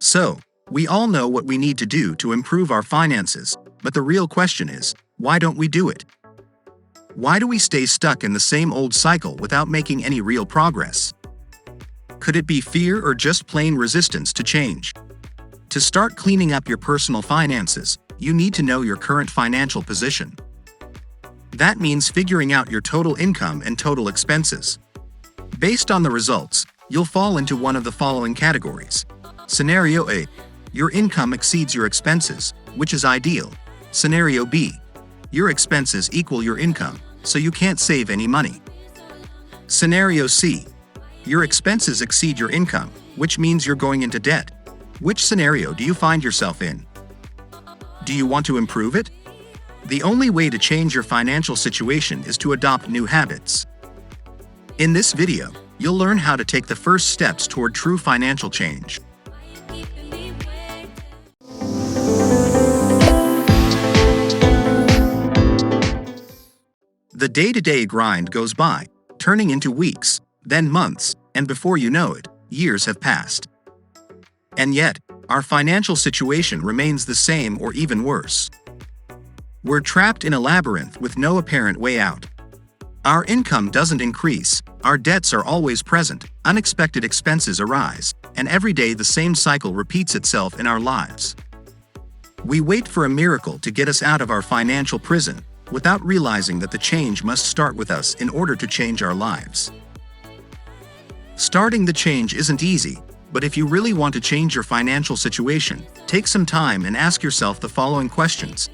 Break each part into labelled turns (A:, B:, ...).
A: So, we all know what we need to do to improve our finances, but the real question is, why don't we do it? Why do we stay stuck in the same old cycle without making any real progress? Could it be fear or just plain resistance to change? To start cleaning up your personal finances, you need to know your current financial position. That means figuring out your total income and total expenses. Based on the results, you'll fall into one of the following categories. Scenario A. Your income exceeds your expenses, which is ideal. Scenario B. Your expenses equal your income, so you can't save any money. Scenario C. Your expenses exceed your income, which means you're going into debt. Which scenario do you find yourself in? Do you want to improve it? The only way to change your financial situation is to adopt new habits. In this video, you'll learn how to take the first steps toward true financial change. The day-to-day grind goes by, turning into weeks, then months, and before you know it, years have passed. And yet, our financial situation remains the same or even worse. We're trapped in a labyrinth with no apparent way out. Our income doesn't increase, our debts are always present, unexpected expenses arise, and every day the same cycle repeats itself in our lives. We wait for a miracle to get us out of our financial prison, without realizing that the change must start with us in order to change our lives. Starting the change isn't easy, but if you really want to change your financial situation, take some time and ask yourself the following questions.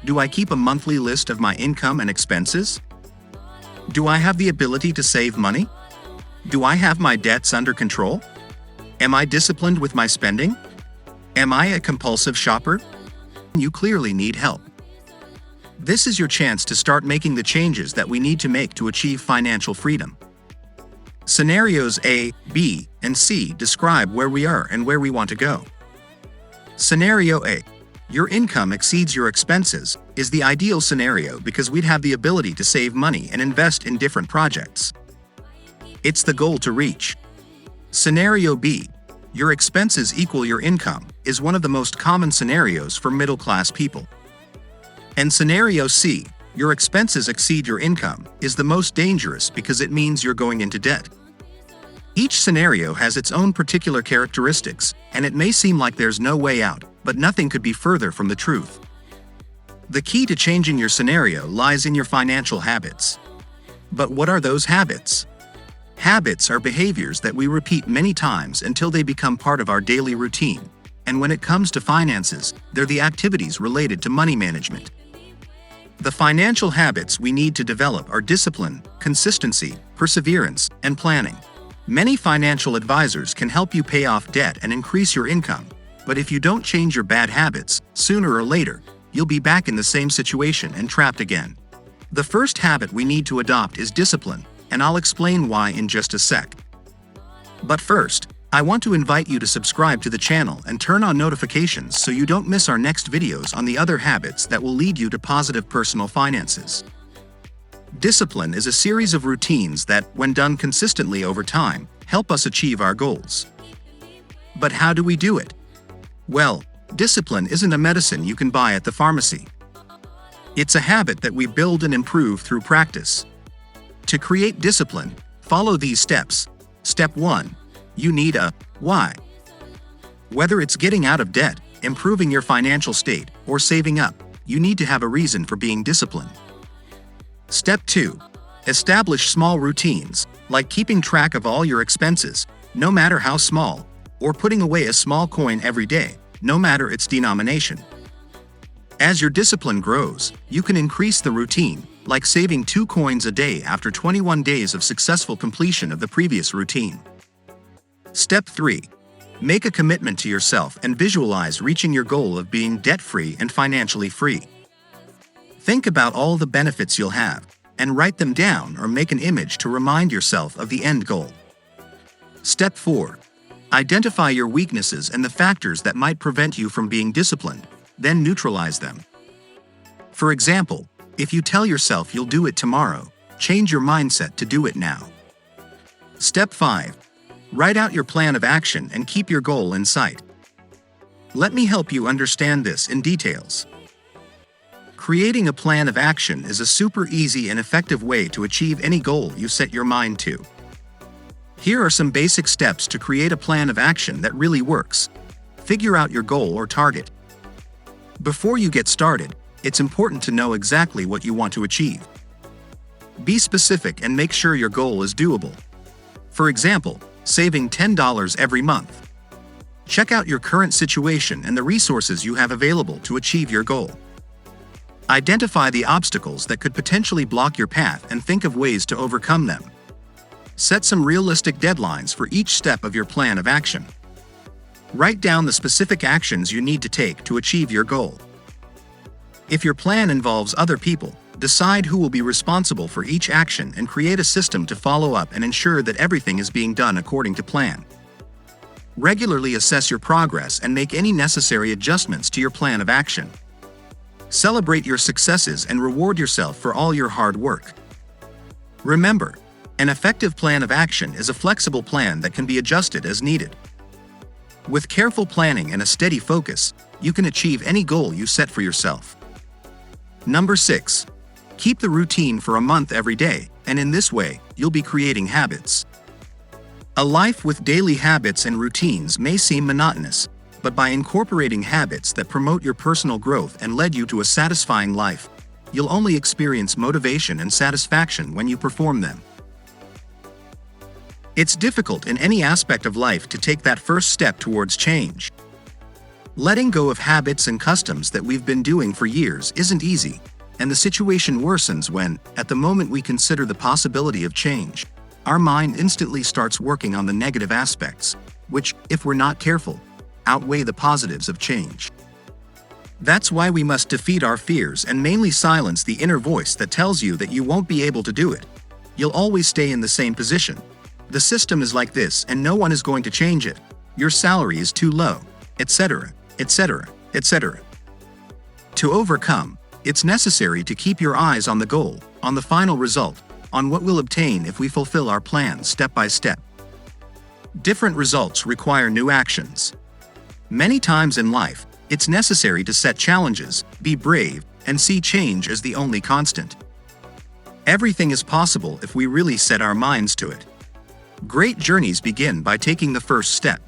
A: Do I keep a monthly list of my income and expenses? Do I have the ability to save money? Do I have my debts under control? Am I disciplined with my spending? Am I a compulsive shopper? You clearly need help. This is your chance to start making the changes that we need to make to achieve financial freedom. Scenarios A, B, and C describe where we are and where we want to go. Scenario A. Your income exceeds your expenses is the ideal scenario because we'd have the ability to save money and invest in different projects. It's the goal to reach. Scenario B. Your expenses equal your income is one of the most common scenarios for middle-class people. And Scenario C. Your expenses exceed your income is the most dangerous because it means you're going into debt. Each scenario has its own particular characteristics, and it may seem like there's no way out, but nothing could be further from the truth. The key to changing your scenario lies in your financial habits. But what are those habits? Habits are behaviors that we repeat many times until they become part of our daily routine. And when it comes to finances, they're the activities related to money management. The financial habits we need to develop are discipline, consistency, perseverance, and planning. Many financial advisors can help you pay off debt and increase your income, but if you don't change your bad habits, sooner or later, you'll be back in the same situation and trapped again. The first habit we need to adopt is discipline, and I'll explain why in just a sec. But first, I want to invite you to subscribe to the channel and turn on notifications so you don't miss our next videos on the other habits that will lead you to positive personal finances. Discipline is a series of routines that, when done consistently over time, help us achieve our goals. But how do we do it? Well, discipline isn't a medicine you can buy at the pharmacy. It's a habit that we build and improve through practice. To create discipline, follow these steps. Step 1. You need a why. Whether it's getting out of debt, improving your financial state, or saving up, you need to have a reason for being disciplined. Step 2. Establish small routines, like keeping track of all your expenses, no matter how small, or putting away a small coin every day, no matter its denomination. As your discipline grows, you can increase the routine, like saving 2 coins a day after 21 days of successful completion of the previous routine. Step 3. Make a commitment to yourself and visualize reaching your goal of being debt-free and financially free. Think about all the benefits you'll have, and write them down or make an image to remind yourself of the end goal. Step 4. Identify your weaknesses and the factors that might prevent you from being disciplined, then neutralize them. For example, if you tell yourself you'll do it tomorrow, change your mindset to do it now. Step 5. Write out your plan of action and keep your goal in sight. Let me help you understand this in details. Creating a plan of action is a super easy and effective way to achieve any goal you set your mind to. Here are some basic steps to create a plan of action that really works. Figure out your goal or target. Before you get started, it's important to know exactly what you want to achieve. Be specific and make sure your goal is doable. For example, saving $10 every month. Check out your current situation and the resources you have available to achieve your goal. Identify the obstacles that could potentially block your path and think of ways to overcome them. Set some realistic deadlines for each step of your plan of action. Write down the specific actions you need to take to achieve your goal. If your plan involves other people, decide who will be responsible for each action and create a system to follow up and ensure that everything is being done according to plan. Regularly assess your progress and make any necessary adjustments to your plan of action. Celebrate your successes and reward yourself for all your hard work. Remember, an effective plan of action is a flexible plan that can be adjusted as needed. With careful planning and a steady focus, you can achieve any goal you set for yourself. Number 6. Keep the routine for a month every day, and in this way, you'll be creating habits. A life with daily habits and routines may seem monotonous, but by incorporating habits that promote your personal growth and lead you to a satisfying life, you'll only experience motivation and satisfaction when you perform them. It's difficult in any aspect of life to take that first step towards change. Letting go of habits and customs that we've been doing for years isn't easy, and the situation worsens when, at the moment we consider the possibility of change, our mind instantly starts working on the negative aspects, which, if we're not careful, outweigh the positives of change. That's why we must defeat our fears and mainly silence the inner voice that tells you that you won't be able to do it. You'll always stay in the same position. The system is like this and no one is going to change it. Your salary is too low, etc., etc., etc. To overcome, it's necessary to keep your eyes on the goal, on the final result, on what we'll obtain if we fulfill our plan step by step. Different results require new actions. Many times in life, it's necessary to set challenges, be brave, and see change as the only constant. Everything is possible if we really set our minds to it. Great journeys begin by taking the first step.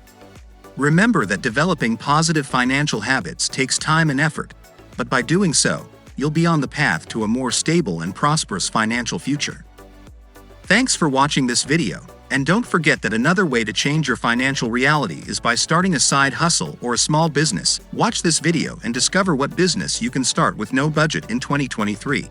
A: Remember that developing positive financial habits takes time and effort, but by doing so, you'll be on the path to a more stable and prosperous financial future. Thanks for watching this video, and don't forget that another way to change your financial reality is by starting a side hustle or a small business. Watch this video and discover what business you can start with no budget in 2023.